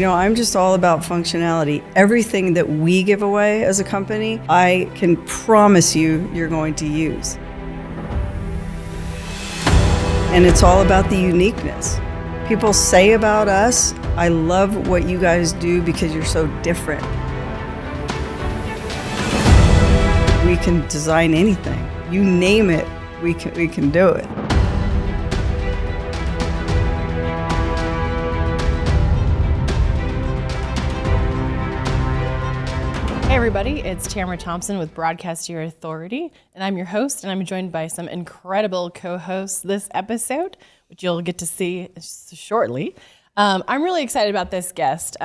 I'm just all about functionality. Everything that we give away as a company, I can promise you're going to use. And it's all about the uniqueness. People say about us, I love what you guys do because you're so different. We can design anything. You name it, we can do it. Hey everybody, it's Tamara Thompson with Broadcast Your Authority, and I'm your host, and I'm joined by some incredible co-hosts this episode, which you'll get to see shortly. I'm really excited about this guest,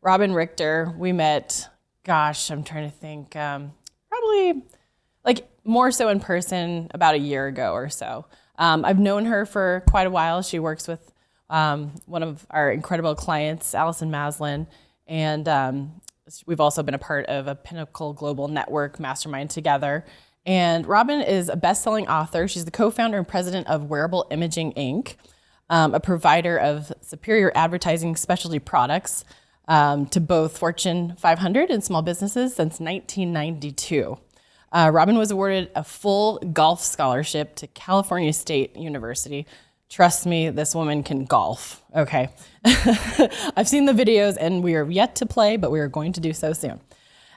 Robin Richter. We met, I'm trying to think, probably like more so in person about a year ago or so. I've known her for quite a while. She works with one of our incredible clients, Allison Maslin, and we've also been a part of a Pinnacle Global Network mastermind together. And Robin is a best-selling author. She's the co-founder and president of Wearable Imaging, Inc., a provider of superior advertising specialty products to both Fortune 500 and small businesses since 1992. Robin was awarded a full golf scholarship to California State University. Trust me, this woman can golf, okay? I've seen the videos, and we are yet to play, but we are going to do so soon.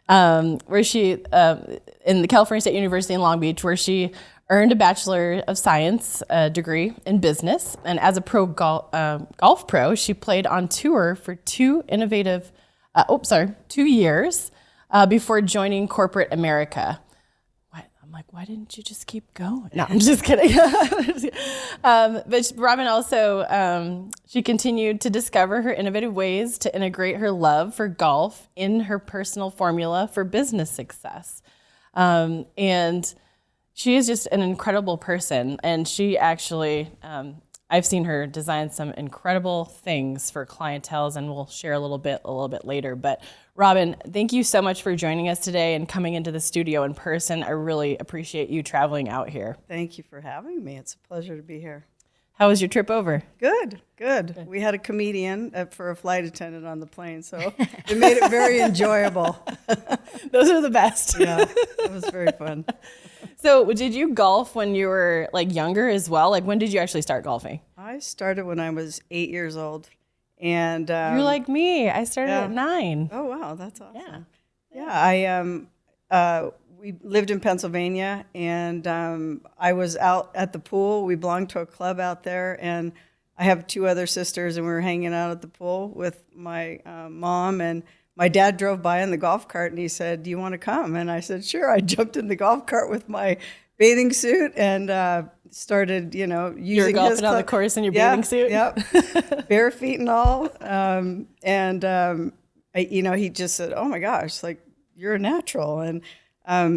Where she, in the California State University in Long Beach, where she earned a Bachelor of Science degree in business. And as a golf pro, she played on tour for 2 years before joining corporate America. I'm like, why didn't you just keep going? No, I'm just kidding. But Robin also, she continued to discover her innovative ways to integrate her love for golf in her personal formula for business success. And she is just an incredible person. And she actually, I've seen her design some incredible things for clienteles, and we'll share a little bit later. But Robin, thank you so much for joining us today and coming into the studio in person. I really appreciate you traveling out here. Thank you for having me. It's a pleasure to be here. How was your trip over? Good. We had a comedian for a flight attendant on the plane, so it made it very enjoyable. Those are the best. Yeah, it was very fun. So did you golf when you were like younger as well? Like when did you actually start golfing? I started when I was 8 years old. And you're like me. I started at 9. Oh, wow. That's awesome. Yeah. We lived in Pennsylvania, and I was out at the pool. We belonged to a club out there, and I have 2 other sisters, and we were hanging out at the pool with my mom, and my dad drove by in the golf cart, and he said, "Do you want to come?" And I said, "Sure." I jumped in the golf cart with my bathing suit and started, using you were golfing on the course in your bathing suit? Yep. Bare feet and all. He just said, "Oh my gosh, like you're a natural." And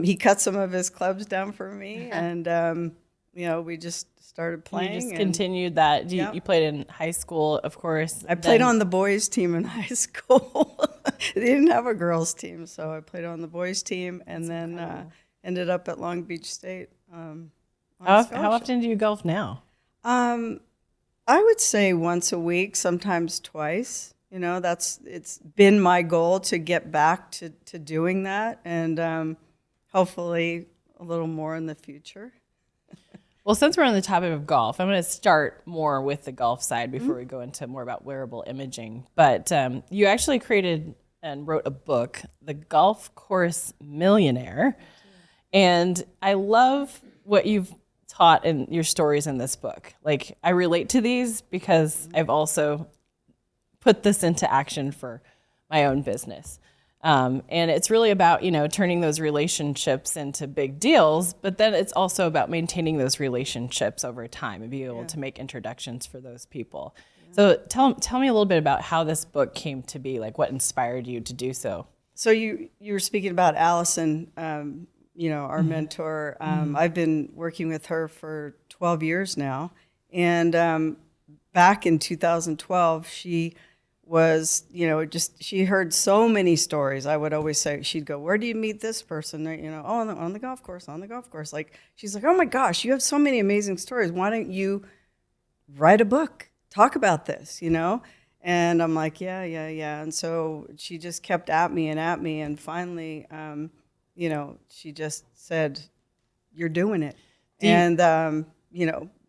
he cut some of his clubs down for me, and we just started playing. You just continued that. You played in high school, of course. I played on the boys' team in high school. They didn't have a girls' team, so I played on the boys' team, and then ended up at Long Beach State. How often do you golf now? I would say once a week, sometimes twice. It's been my goal to get back to doing that, and hopefully a little more in the future. Well, since we're on the topic of golf, I'm going to start more with the golf side before we go into more about wearable imaging. But you actually created and wrote a book, The Golf Course Millionaire. And I love what you've taught in your stories in this book. Like, I relate to these because I've also put this into action for my own business. And it's really about, turning those relationships into big deals, but then it's also about maintaining those relationships over time and being able to make introductions for those people. Yeah. So tell me a little bit about how this book came to be, like what inspired you to do so. So you were speaking about Allison, our mentor. I've been working with her for 12 years now. And back in 2012, she was, she heard so many stories. I would always say, she'd go, "Where do you meet this person?" On the golf course, on the golf course. Like, she's like, "Oh my gosh, you have so many amazing stories. Why don't you write a book? Talk about this, And I'm like, yeah. And so she just kept at me. And finally, she just said, you're doing it.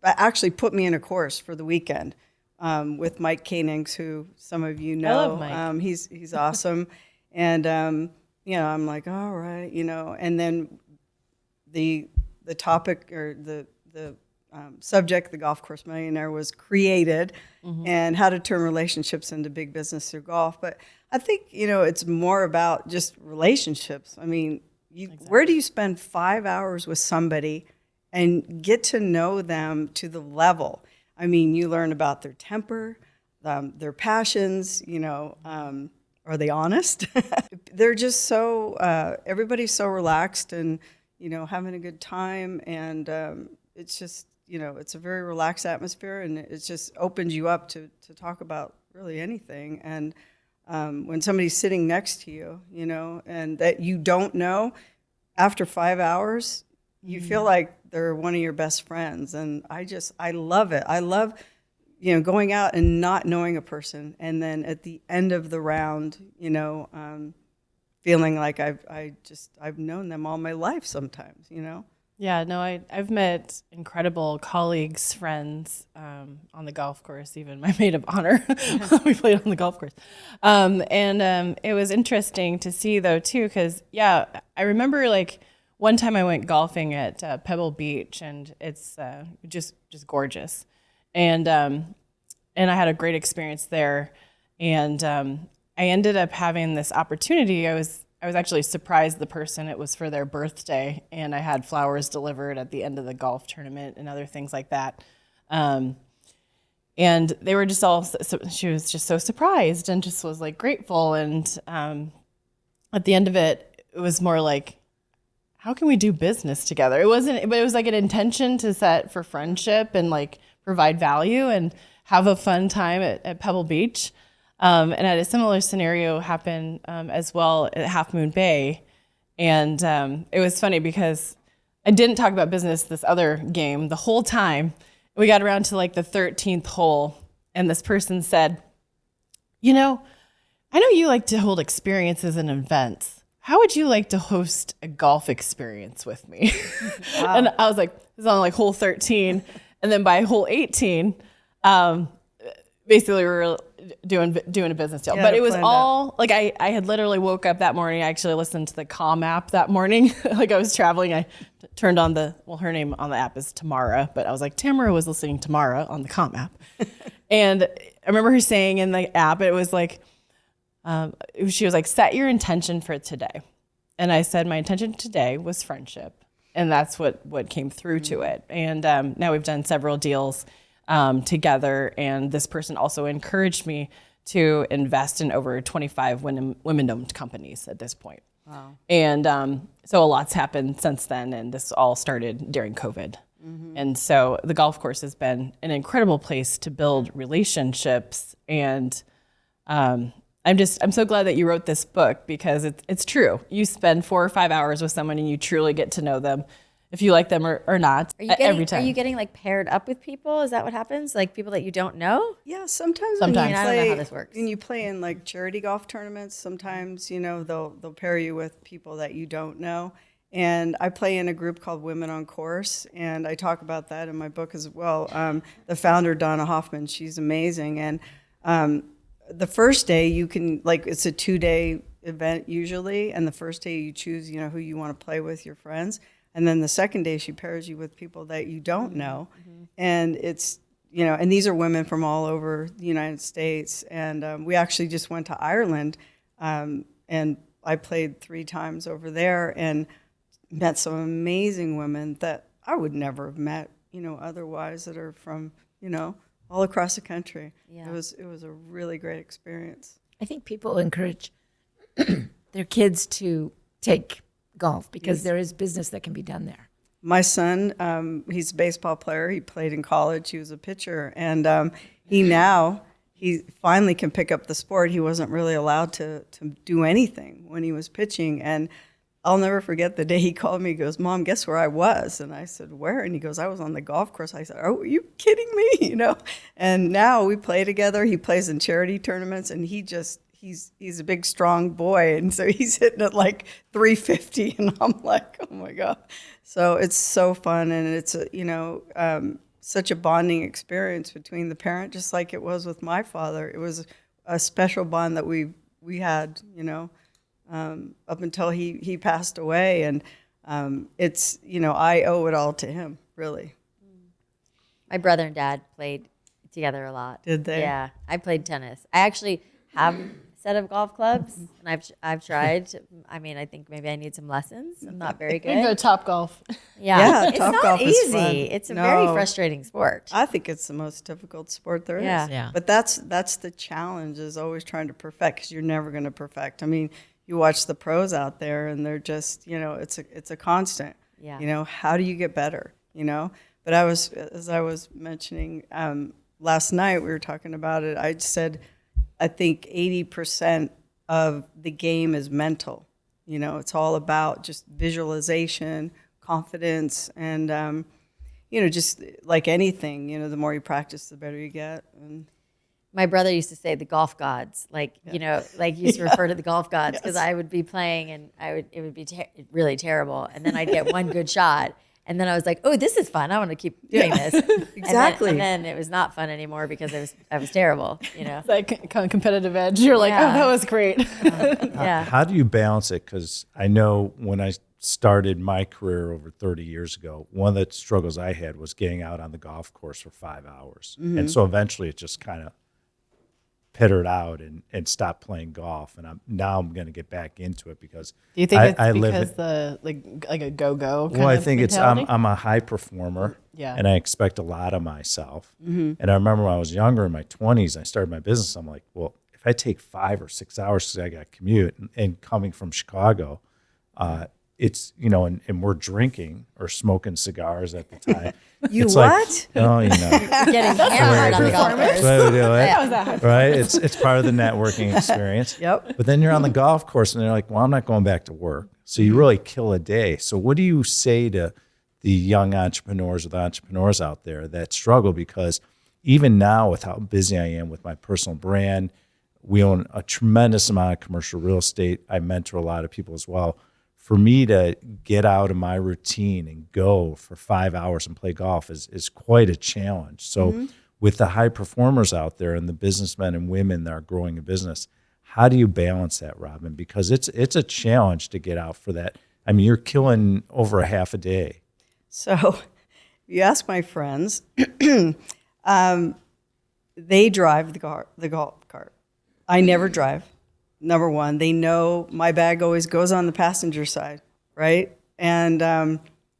Actually put me in a course for the weekend with Mike Koenigs, who some of you know. I love Mike. He's awesome. And, I'm like, all right, and then the topic or the subject, the Golf Course Millionaire, was created, and how to turn relationships into big business through golf. But I think, it's more about just relationships. I mean, where do you spend 5 hours with somebody and get to know them to the level? I mean, you learn about their temper, their passions, are they honest? They're just so, everybody's so relaxed and, having a good time. And it's just, it's a very relaxed atmosphere, and it just opens you up to talk about really anything. And when somebody's sitting next to you, and that you don't know, after 5 hours, you feel like they're one of your best friends. And I love it. I love, going out and not knowing a person, and then at the end of the round, feeling like I've known them all my life sometimes, Yeah, no, I've met incredible colleagues, friends on the golf course, even my maid of honor. We played on the golf course. It was interesting to see, though, too, because, I remember, like, one time I went golfing at Pebble Beach, and it's just gorgeous. And I had a great experience there. And I ended up having this opportunity. I was actually surprised the person, it was for their birthday, and I had flowers delivered at the end of the golf tournament and other things like that. And they were just she was just so surprised and just was like grateful. And at the end of it, it was more like, how can we do business together? It wasn't, but it was like an intention to set for friendship and like provide value and have a fun time at Pebble Beach. And I had a similar scenario happen as well at Half Moon Bay. And it was funny because I didn't talk about business this other game the whole time. We got around to like the 13th hole, and this person said, I know you like to hold experiences and events. How would you like to host a golf experience with me? Wow. And I was like, this is on like hole 13. And then by hole 18, basically we were doing a business deal. But it was all like I had literally woke up that morning. I actually listened to the Calm app that morning. Like I was traveling. I turned on her name on the app is Tamara, but I was like, Tamara was listening to Tamara on the Calm app. And I remember her saying in the app, it was like, she was like, set your intention for today. And I said, my intention today was friendship. And that's what came through to it. And now we've done several deals together. And this person also encouraged me to invest in over 25 women-owned companies at this point. Wow. And so a lot's happened since then. And this all started during COVID. Mm-hmm. And so the golf course has been an incredible place to build relationships. And I'm so glad that you wrote this book, because it's true. You spend 4 or 5 hours with someone and you truly get to know them, if you like them or not, every time. Are you getting like paired up with people? Is that what happens? Like people that you don't know? Yeah, sometimes. I don't know how this works. When you play in like charity golf tournaments, sometimes, they'll pair you with people that you don't know. And I play in a group called Women on Course, and I talk about that in my book as well. The founder, Donna Hoffman, she's amazing. And the first day you can, like, it's a 2-day event usually, and the first day you choose, who you want to play with, your friends. And then the second day she pairs you with people that you don't know. Mm-hmm. And it's, and these are women from all over the United States. And we actually just went to Ireland, and I played 3 times over there and met some amazing women that I would never have met, otherwise, that are from, all across the country. Yeah. It was a really great experience. I think people encourage their kids to take golf because there is business that can be done there. My son, he's a baseball player. He played in college. He was a pitcher. And he finally can pick up the sport. He wasn't really allowed to do anything when he was pitching. And I'll never forget the day he called me. He goes, "Mom, guess where I was?" And I said, "Where?" And he goes, "I was on the golf course." I said, "Oh, are you kidding me?" And now we play together. He plays in charity tournaments, and he's a big, strong boy. And so he's hitting it like 350. And I'm like, oh my God. So it's so fun. And it's, such a bonding experience between the parent, just like it was with my father. It was a special bond that we had, up until he passed away. And it's, I owe it all to him, really. My brother and dad played together a lot. Did they? Yeah, I played tennis. I actually have a set of golf clubs, and I've tried. I mean, I think maybe I need some lessons. I'm not very You can go good. Top Golf. Yeah, it's Top not golf is easy. fun. It's a very No. frustrating sport. I think it's the most difficult sport there is. Yeah. Yeah. But that's the challenge, is always trying to perfect, because you're never going to perfect. I mean, you watch the pros out there, and they're just, it's a constant. Yeah. How do you get better? But as I was mentioning last night, we were talking about it. I said, I think 80% of the game is mental. It's all about just visualization, confidence, and just like anything, the more you practice, the better you get. And My brother used to say the golf gods, like used to refer to the golf gods, because I would be playing and it would be really terrible, and then I'd get one good shot, and then I was like, oh, this is fun. I want to keep doing this. Exactly. And then it was not fun anymore because I was terrible. It's like kind of competitive edge. You're like, Yeah. oh, that was great. Yeah. How do you balance it? Because I know when I started my career over 30 years ago, one of the struggles I had was getting out on the golf course for 5 hours. And so eventually it just kind of pittered out and stopped playing golf. And I'm going to get back into it because Do you think it's I live because in, the like a go-go kind well, I of think mentality? I'm a high performer, Yeah. and I expect a lot of myself. And I remember when I was younger, in my 20s, I started my business. I'm like, well, if I take 5 or 6 hours because I got to commute, and coming from Chicago, it's, and we're drinking or smoking cigars at the time. You It's what? Like, oh, Getting hammered on the golf course. That's why we do it, right? It's part of the networking experience. Yep. But then you're on the golf course, and they're like, well, I'm not going back to work. So you really kill a day. So what do you say to the young entrepreneurs or the entrepreneurs out there that struggle? Because even now, with how busy I am with my personal brand, we own a tremendous amount of commercial real estate. I mentor a lot of people as well. For me to get out of my routine and go for 5 hours and play golf is quite a challenge. So with the high performers out there and the businessmen and women that are growing a business, how do you balance that, Robin? Because it's a challenge to get out for that. I mean, you're killing over a half a day. So you ask my friends, they drive the golf cart. I never drive. Number one, they know my bag always goes on the passenger side, right? And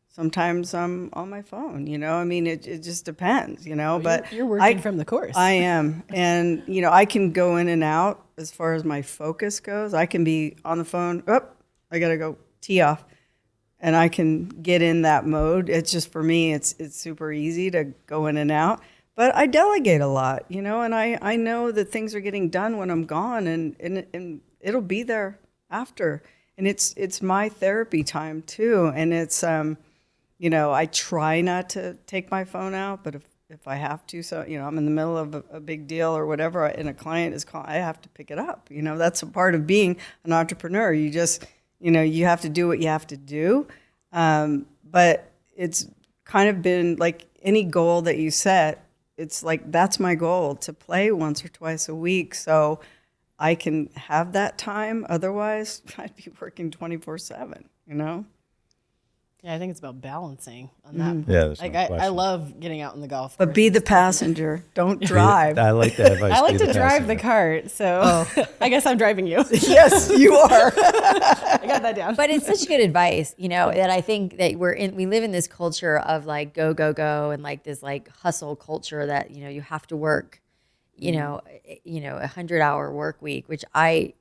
sometimes I'm on my phone, I mean, it just depends, but You're working from the course. I am. And, I can go in and out as far as my focus goes. I can be on the phone, I got to go tee off. And I can get in that mode. It's just, for me, it's super easy to go in and out. But I delegate a lot, and I know that things are getting done when I'm gone, and it'll be there after. And it's my therapy time too. And it's, I try not to take my phone out, but if I have to, so, I'm in the middle of a big deal or whatever, and a client is calling, I have to pick it up. That's a part of being an entrepreneur. You just, you have to do what you have to do. But it's kind of been like any goal that you set. It's like, that's my goal, to play once or twice a week so I can have that time. Otherwise, I'd be working 24/7, Yeah, I think it's about balancing on that. Yeah, there's no Like I question. love getting out in the golf. But course. be the passenger. Don't drive. I like that advice. I like Be to drive the passenger. cart, so I guess I'm driving you. Yes, you are. I got that down. But it's such good advice, that I think that we live in this culture of like go, go, go, and like this like hustle culture that, you have to work, a 100-hour work week, which I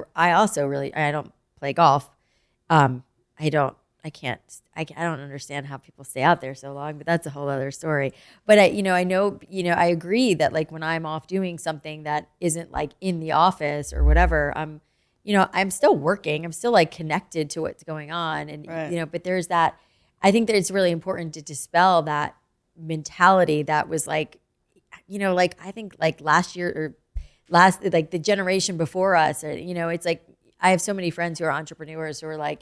also really, I don't play golf. I don't understand how people stay out there so long, but that's a whole other story. But I know, I agree that like when I'm off doing something that isn't like in the office or whatever, I'm, I'm still working. I'm still like connected to what's going on. And, Right. but there's that, I think that it's really important to dispel that mentality that was like, like I think like last year or like the generation before us, or, it's like, I have so many friends who are entrepreneurs who are like,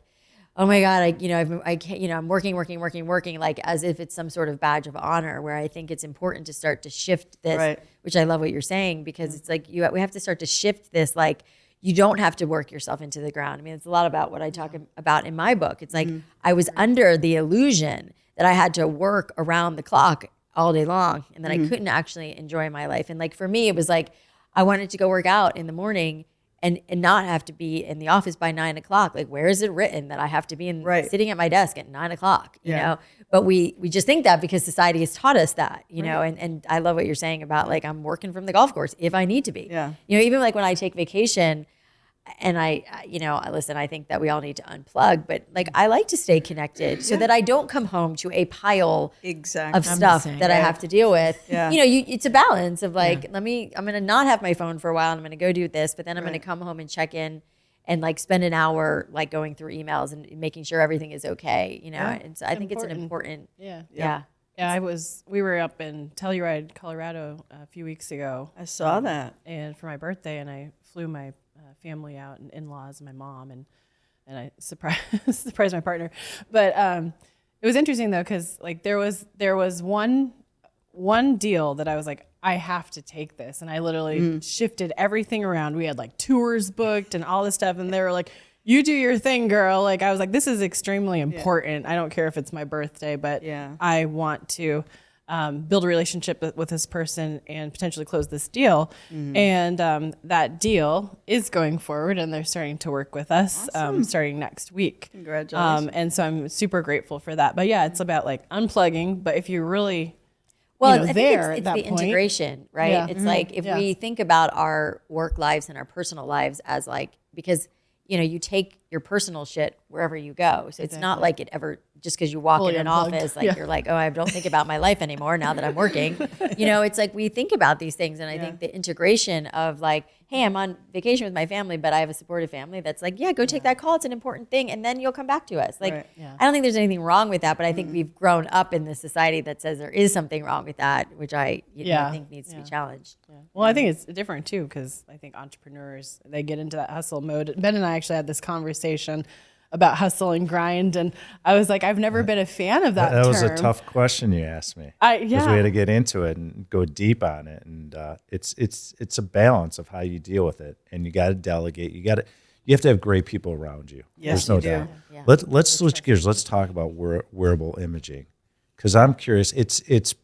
oh my God, I can't, I'm working, like as if it's some sort of badge of honor, where I think it's important to start to shift this, Right. which I love what you're saying, because it's like we have to start to shift this, like, you don't have to work yourself into the ground. I mean, it's a lot about what I talk about in my book. It's like I was under the illusion that I had to work around the clock all day long, and that I couldn't actually enjoy my life. And like for me, it was like I wanted to go work out in the morning and not have to be in the office by 9 o'clock. Like, where is it written that I have to be sitting at my desk at 9 o'clock? You know, but we just think that because society has taught us that. And I love what you're saying about like I'm working from the golf course if I need to be. Yeah. Even like when I take vacation. And listen, I think that we all need to unplug, but like I like to stay connected so that I don't come home to a pile Exactly. of stuff that I have to deal with. Yeah. It's a balance of like, I'm going to not have my phone for a while and I'm going to go do this, but then I'm going to come home and check in and like spend an hour like going through emails and making sure everything is okay, and so I think it's an important. Yeah, we were up in Telluride, Colorado a few weeks ago. I saw that. And for my birthday, and I flew my family out and in-laws and my mom, and I surprised my partner. But it was interesting though, because like there was one deal that I was like, I have to take this, and I literally shifted everything around. We had like tours booked and all this stuff, and they were like, you do your thing, girl. Like I was like, this is extremely important. I don't care if it's my birthday, but I want to build a relationship with this person and potentially close this deal. And that deal is going forward, and they're starting to work with us starting next week. Congratulations. And so I'm super grateful for that. But yeah, it's about like unplugging. But if you're really I think there it's at that the point, integration, right? Yeah. It's like if we think about our work lives and our personal lives as like, because you take your personal shit wherever you go. So it's not like it ever, just because you walk Fully in an unplugged. office, like you're like, oh, I don't think about my life anymore now that I'm working. It's like we think about these things. And I think the integration of like, hey, I'm on vacation with my family, but I have a supportive family that's like, go take that call. It's an important thing. And then you'll come back to us. Like, I don't think there's anything wrong with that, but I think we've grown up in this society that says there is something wrong with that, which I think needs to be challenged. Well, I think it's different too, because I think entrepreneurs, they get into that hustle mode. Ben and I actually had this conversation about hustle and grind, and I was like, I've never been a fan of that term. That was a tough question you asked me. Because we had to get into it and go deep on it, and it's a balance of how you deal with it, and you got to delegate. You have to have great people around you. Yes, There's no you do. doubt. Yeah. Let's switch gears. Let's talk about wearable imaging, because I'm curious. It's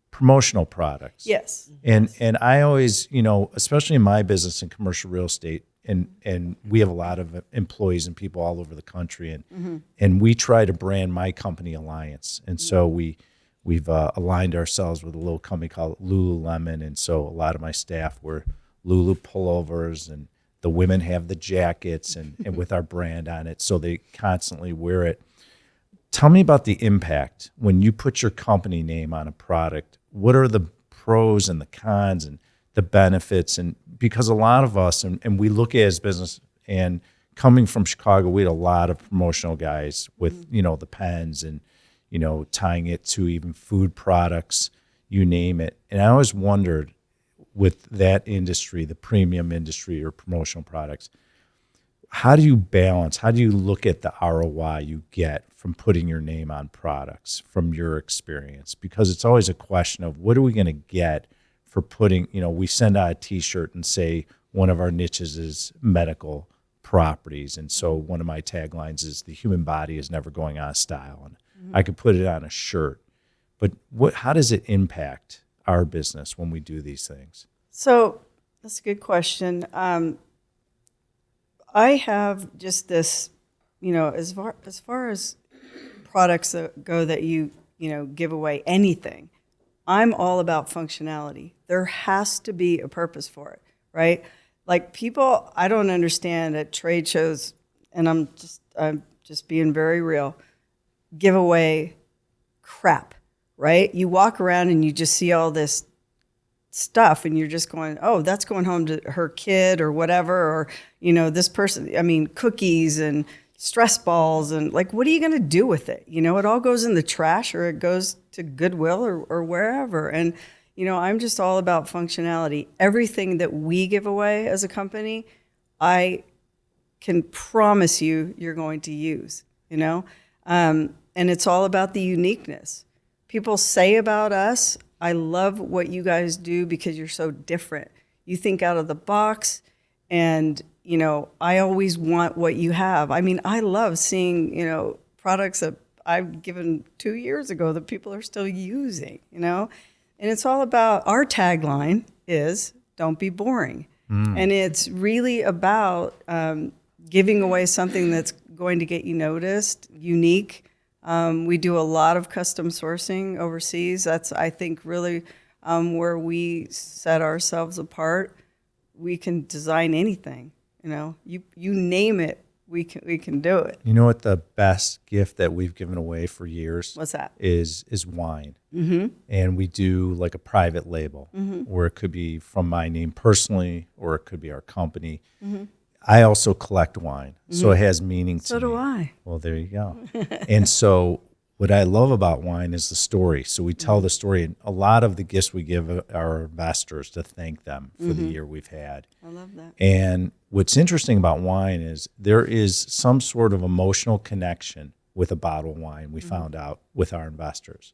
promotional products. Yes. And I always, especially in my business in commercial real estate, and we have a lot of employees and people all over the country, and we try to brand my company Alliance, and so we've aligned ourselves with a little company called Lululemon, and so a lot of my staff wear Lulu pullovers, and the women have the jackets and with our brand on it, so they constantly wear it. Tell me about the impact when you put your company name on a product. What are the pros and the cons and the benefits? And because a lot of us, and we look at it as business, and coming from Chicago, we had a lot of promotional guys with, the pens and, tying it to even food products, you name it. And I always wondered with that industry, the premium industry or promotional products, how do you balance? How do you look at the ROI you get from putting your name on products from your experience? Because it's always a question of what are we going to get for putting, we send out a T-shirt and say one of our niches is medical properties. And so one of my taglines is the human body is never going out of style. And I could put it on a shirt. But how does it impact our business when we do these things? So that's a good question. I have just this, as far as products that go that you give away anything, I'm all about functionality. There has to be a purpose for it, right? Like people, I don't understand at trade shows, and I'm just being very real, give away crap, right? You walk around and you just see all this stuff, and you're just going, oh, that's going home to her kid or whatever, or, this person, cookies and stress balls, and like, what are you going to do with it? It all goes in the trash, or it goes to Goodwill or wherever. And, I'm just all about functionality. Everything that we give away as a company, I can promise you're going to use, and it's all about the uniqueness. People say about us, I love what you guys do because you're so different. You think out of the box, and, I always want what you have. I love seeing, products that I've given 2 years ago that people are still using, and it's all about, our tagline is, don't be boring. And it's really about giving away something that's going to get you noticed, unique. We do a lot of custom sourcing overseas. That's, I think, really where we set ourselves apart. We can design anything. You name it, we can do it. You know what the best gift that we've given away for years? What's that? Is wine. Mm-hmm. And we do like a private label, where it could be from my name personally, or it could be our company. Mm-hmm. I also collect wine, so it has meaning to me. So do I. Well, there you go. And so what I love about wine is the story. So we tell the story, and a lot of the gifts we give our investors to thank them for the year we've had. I love that. And what's interesting about wine is there is some sort of emotional connection with a bottle of wine, we found out, with our investors.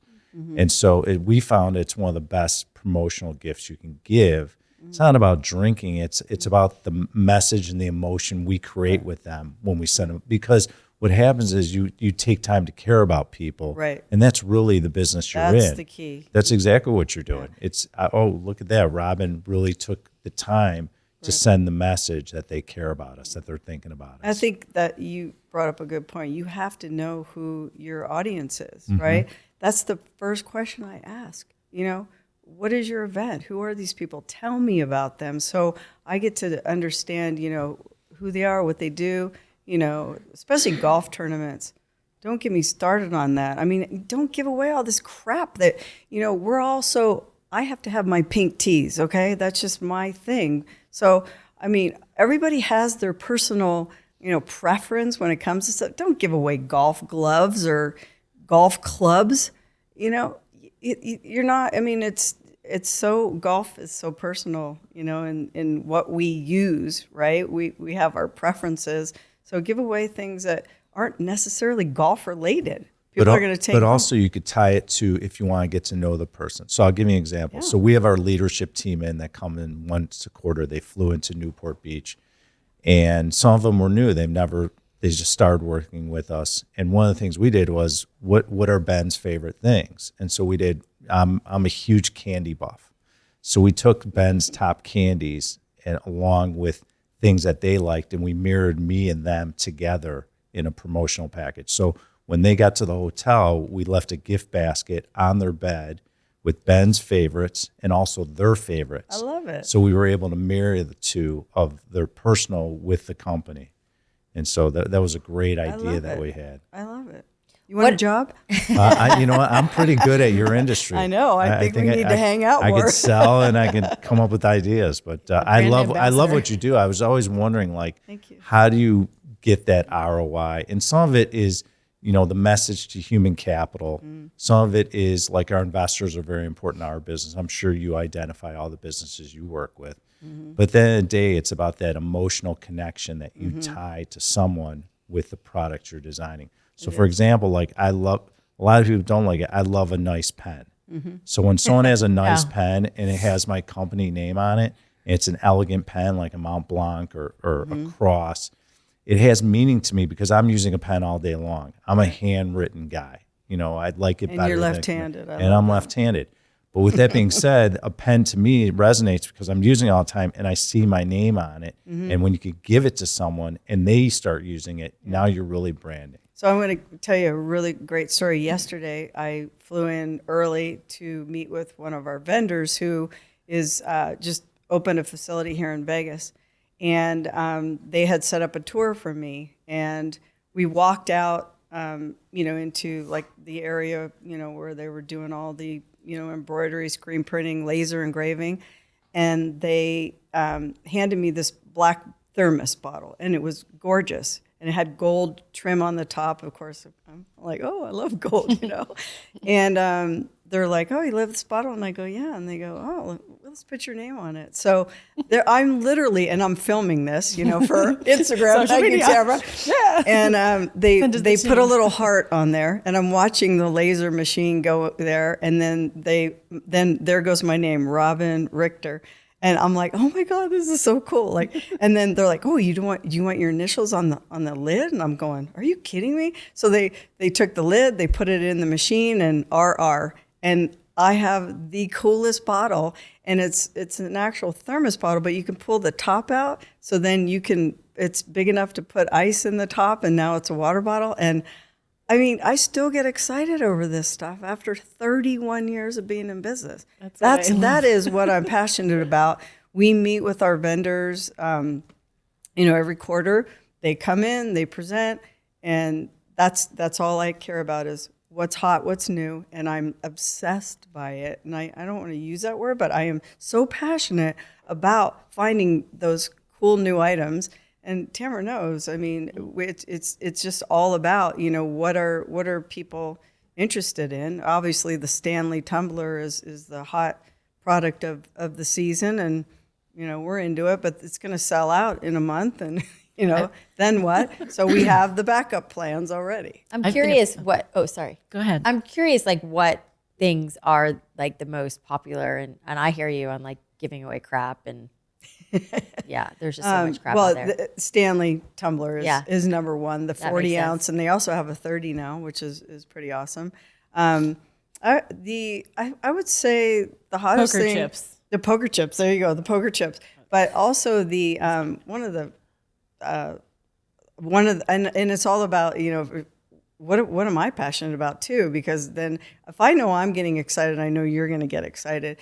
And so we found it's one of the best promotional gifts you can give. It's not about drinking. It's about the message and the emotion we create with them when we send them. Because what happens is you take time to care about people. Right. And that's really the business you're in. That's the key. That's exactly what you're doing. It's, oh, look at that. Robin really took the time to send the message that they care about us, that they're thinking about us. I think that you brought up a good point. You have to know who your audience is, right? That's the first question I ask. What is your event? Who are these people? Tell me about them, so I get to understand, who they are, what they do, especially golf tournaments. Don't get me started on that. Don't give away all this crap that, we're also, I have to have my pink tees, okay? That's just my thing. So, everybody has their personal, preference when it comes to stuff. Don't give away golf gloves or golf clubs. You're not, it's so, golf is so personal, in what we use, right? We have our preferences. So give away things that aren't necessarily golf related. People are going to take. But also you could tie it to if you want to get to know the person. So I'll give you an example. Yeah. So we have our leadership team in that come in once a quarter. They flew into Newport Beach, and some of them were new. They just started working with us. And one of the things we did was, what are Ben's favorite things? And so we did, I'm a huge candy buff. So we took Ben's top candies and along with things that they liked, and we mirrored me and them together in a promotional package. So when they got to the hotel, we left a gift basket on their bed with Ben's favorites and also their favorites. I love it. So we were able to marry the two of their personal with the company. And so that was a great idea that we had. I love it. You want a job? You know what? I'm pretty good at your industry. I know. I think we need to hang out more. I could sell and I could come up with ideas. But I love what you do. I was always wondering, Thank you. How do you get that ROI? And some of it is, the message to human capital. Some of it is like our investors are very important in our business. I'm sure you identify all the businesses you work with. But at the end of the day, it's about that emotional connection that you tie to someone with the product you're designing. So for example, a lot of people don't like it. I love a nice pen. So when someone has a nice pen and it has my company name on it, and it's an elegant pen like a Mont Blanc or a Cross, it has meaning to me because I'm using a pen all day long. I'm a handwritten guy. I'd like it better. And you're left-handed. And I'm left-handed. But with that being said, a pen to me resonates because I'm using it all the time and I see my name on it. And when you could give it to someone and they start using it, now you're really branding. So I'm going to tell you a really great story. Yesterday, I flew in early to meet with one of our vendors who is just opened a facility here in Vegas. And they had set up a tour for me. And we walked out, into like the area, where they were doing all the embroidery, screen printing, laser engraving. And they handed me this black thermos bottle, and it was gorgeous. And it had gold trim on the top. Of course, I'm like, oh, I love gold, And they're like, oh, you love this bottle? And I go, yeah. And they go, oh, let's put your name on it. So I'm literally, and I'm filming this, for Instagram. Thank you, Tamara. Yeah. And they put a little heart on there, and I'm watching the laser machine go there. And then there goes my name, Robin Richter. And I'm like, oh my God, this is so cool. Like, and then they're like, oh, do you want your initials on the lid? And I'm going, are you kidding me? So they took the lid, they put it in the machine, and RR. And I have the coolest bottle, and it's an actual thermos bottle, but you can pull the top out. So then it's big enough to put ice in the top, and now it's a water bottle. And I mean, I still get excited over this stuff after 31 years of being in business. That is what I'm passionate about. We meet with our vendors, every quarter. They come in, they present, and that's all I care about is what's hot, what's new, and I'm obsessed by it. And I don't want to use that word, but I am so passionate about finding those cool new items. And Tamara knows, I mean, it's just all about, what are people interested in? Obviously, the Stanley tumbler is the hot product of the season, and, we're into it, but it's going to sell out in a month, and, then what? So we have the backup plans already. I'm curious sorry. Go ahead. I'm curious, like, what things are, like, the most popular, and I hear you on, like, giving away crap and... Yeah, there's just so much crap out there. The Stanley tumbler is number one, the 40 ounce, and they also have a 30 now, which is pretty awesome. I would say the hottest Poker thing, chips. the poker chips. There you go, the poker chips. But also the and it's all about what am I passionate about too? Because then if I know I'm getting excited, I know you're going to get excited.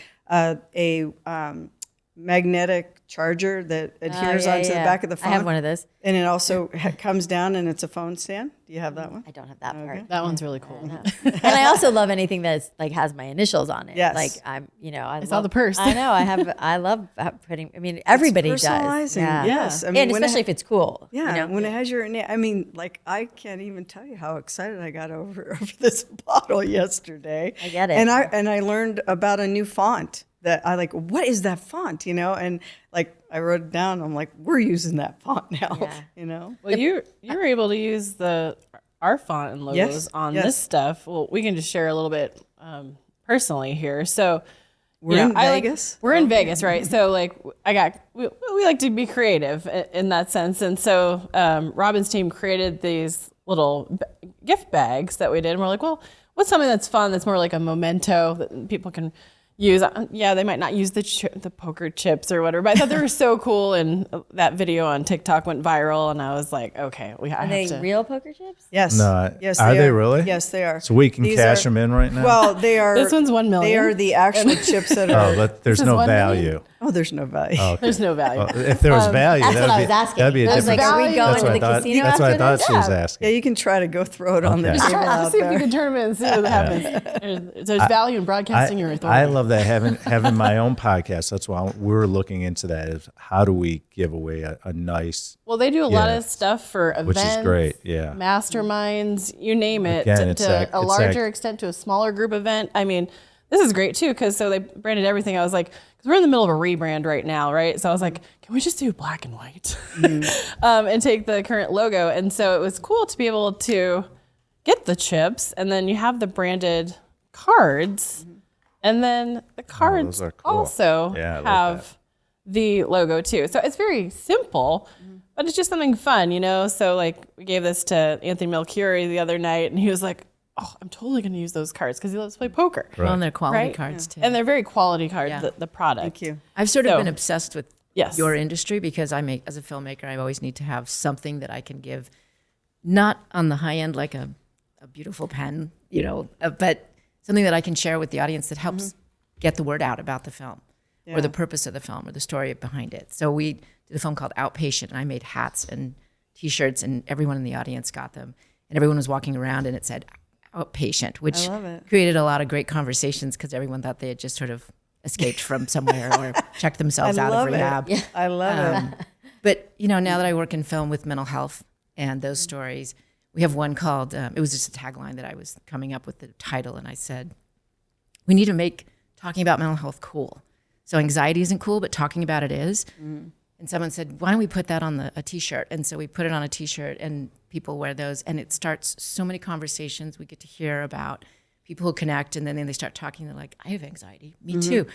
Magnetic charger that adheres onto the back of the phone. I have one of those. And it also comes down, and it's a phone stand. Do you have that one? I don't have that part. That one's really cool. And I also love anything that's like has my initials on it. Yes. Like I saw the purse. I know. I love putting. I mean, everybody does. Personalizing, Yeah. yes. I mean, And especially if it's cool. Yeah, when it has your name. I mean, like, I can't even tell you how excited I got over this bottle yesterday. I get it. And I learned about a new font that I like. What is that font? And like I wrote it down. I'm like, we're using that font now. Yeah. Well, you were able to use our font and logos on this stuff. Well, we can just share a little bit personally here. So We're in Vegas. We're in Vegas, right? So like we like to be creative in that sense. And so Robin's team created these little gift bags that we did. And we're like, well, what's something that's fun that's more like a memento that people can use? Yeah, they might not use the poker chips or whatever, but I thought they were so cool. And that video on TikTok went viral, and I was like, okay, Are they real poker chips? Yes. No, Yes. are they really? Yes, they are. So we can These cash are- them in right now? Well, they are. This one's 1 million. They are the actual chips that are. Oh, but there's This is no 1 million? value. Oh, there's no value. Oh, okay. There's no value. Well, if there was value, That's what I was asking. that'd be a I was different. like, are we going that's to what the I thought. casino That's what I after thought this? she was Yeah, asking. you can try to go throw it on the Okay. table Try to out see if you there. can turn them in and see what happens. There's value in broadcasting your authority. I love that having my own podcast. That's why we're looking into that. Is how do we give away a nice? Well, they do a lot Yeah. of stuff for events, Which is great, yeah. masterminds, you name it, Again, it's to like- a it's larger like- extent to a smaller group event. I mean, this is great too, because so they branded everything. I was like, because we're in the middle of a rebrand right now, right? So I was like, can we just do black and white and take the current logo? And so it was cool to be able to get the chips, and then you have the branded cards, and then the cards those are cool. also Yeah, I like have the logo too. So it's very simple, but it's just something fun, So like we gave this to Anthony Melchiori the other night, and he was like, oh, I'm totally going to use those cards because he loves to play poker. Well, and they're quality Right? cards too. And they're very quality cards, Yeah. the product. Thank you. I've sort of So- been obsessed with Yes. your industry because as a filmmaker, I always need to have something that I can give, not on the high end like a beautiful pen, but something that I can share with the audience that helps get the word out about the film or the purpose of the film or the story behind it. So we did a film called Outpatient, and I made hats and T-shirts, and everyone in the audience got them. And everyone was walking around, and it said, outpatient, which I love it. created a lot of great conversations because everyone thought they had just sort of escaped from somewhere or checked themselves out of rehab. I love it. But, now that I work in film with mental health and those stories, we have one called, it was just a tagline that I was coming up with the title, and I said, we need to make talking about mental health cool. So anxiety isn't cool, but talking about it is. And someone said, why don't we put that on a T-shirt? And so we put it on a T-shirt, and people wear those, and it starts so many conversations. We get to hear about people who connect, and then they start talking. They're like, I have anxiety. Me too.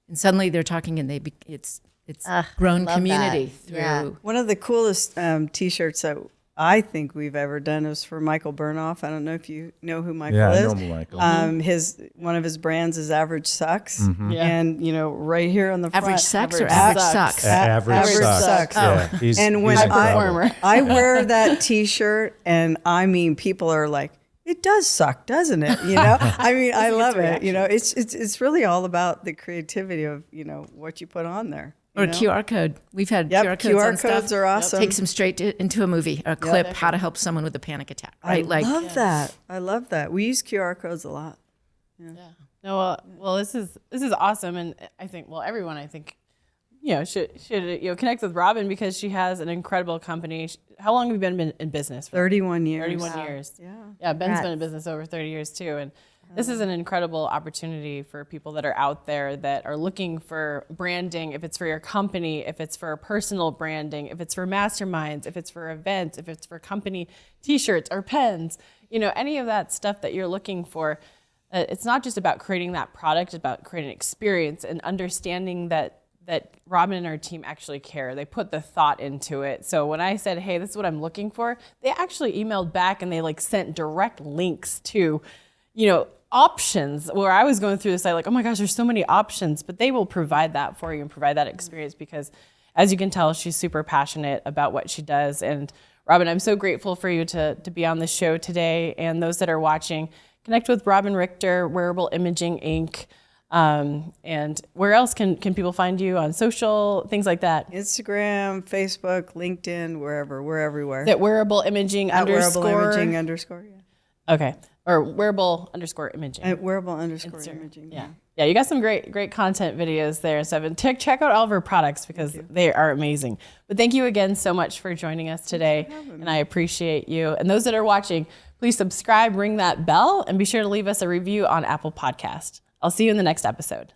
And suddenly they're talking, and it's grown love community that. through. Yeah. One of the coolest T-shirts that I think we've ever done is for Michael Burnoff. I don't know if you know who Michael Yeah, I is. know Michael. One of his brands is Average Sucks, Yeah. and right here on the front, Average sex or Average average sucks. sucks? Average sucks. Yeah, he's, And when he's High incredible. performer. I wear that T-shirt, and I mean, people are like, "It does suck, doesn't it?" I mean, I love it. It's really all about the creativity of what you put on there. Or a QR code. We've had Yep, QR codes QR on stuff. codes are awesome. Takes them straight into a movie, or a clip, how to help someone with a panic attack, right? I love that. I love that. We use QR codes a lot. No, well, this is awesome, and I think everyone should connect with Robin because she has an incredible company. How long have you been in business? 31 years. 31 years. Yeah. Ben's been in business over 30 years too, and this is an incredible opportunity for people that are out there that are looking for branding. If it's for your company, if it's for personal branding, if it's for masterminds, if it's for events, if it's for company T-shirts or pens, any of that stuff that you're looking for. It's not just about creating that product, it's about creating an experience and understanding that Robin and her team actually care. They put the thought into it. So when I said, hey, this is what I'm looking for, they actually emailed back and they sent direct links to, options where I was going through this. Oh my gosh, there's so many options, but they will provide that for you and provide that experience because as you can tell, she's super passionate about what she does. And Robin, I'm so grateful for you to be on the show today. And those that are watching, connect with Robin Richter, Wearable Imaging Inc. And where else can people find you on social, things like that? Instagram, Facebook, LinkedIn, wherever. We're everywhere. Is it Wearable Imaging At underscore? Wearable Imaging underscore, yeah. Okay. Or Wearable underscore imaging. At Wearable underscore imaging. Yeah. Yeah, you got some great content videos there and stuff. And check out all of our products because they are amazing. But thank you again so much for joining us today. And I appreciate you. And those that are watching, please subscribe, ring that bell, and be sure to leave us a review on Apple Podcast. I'll see you in the next episode.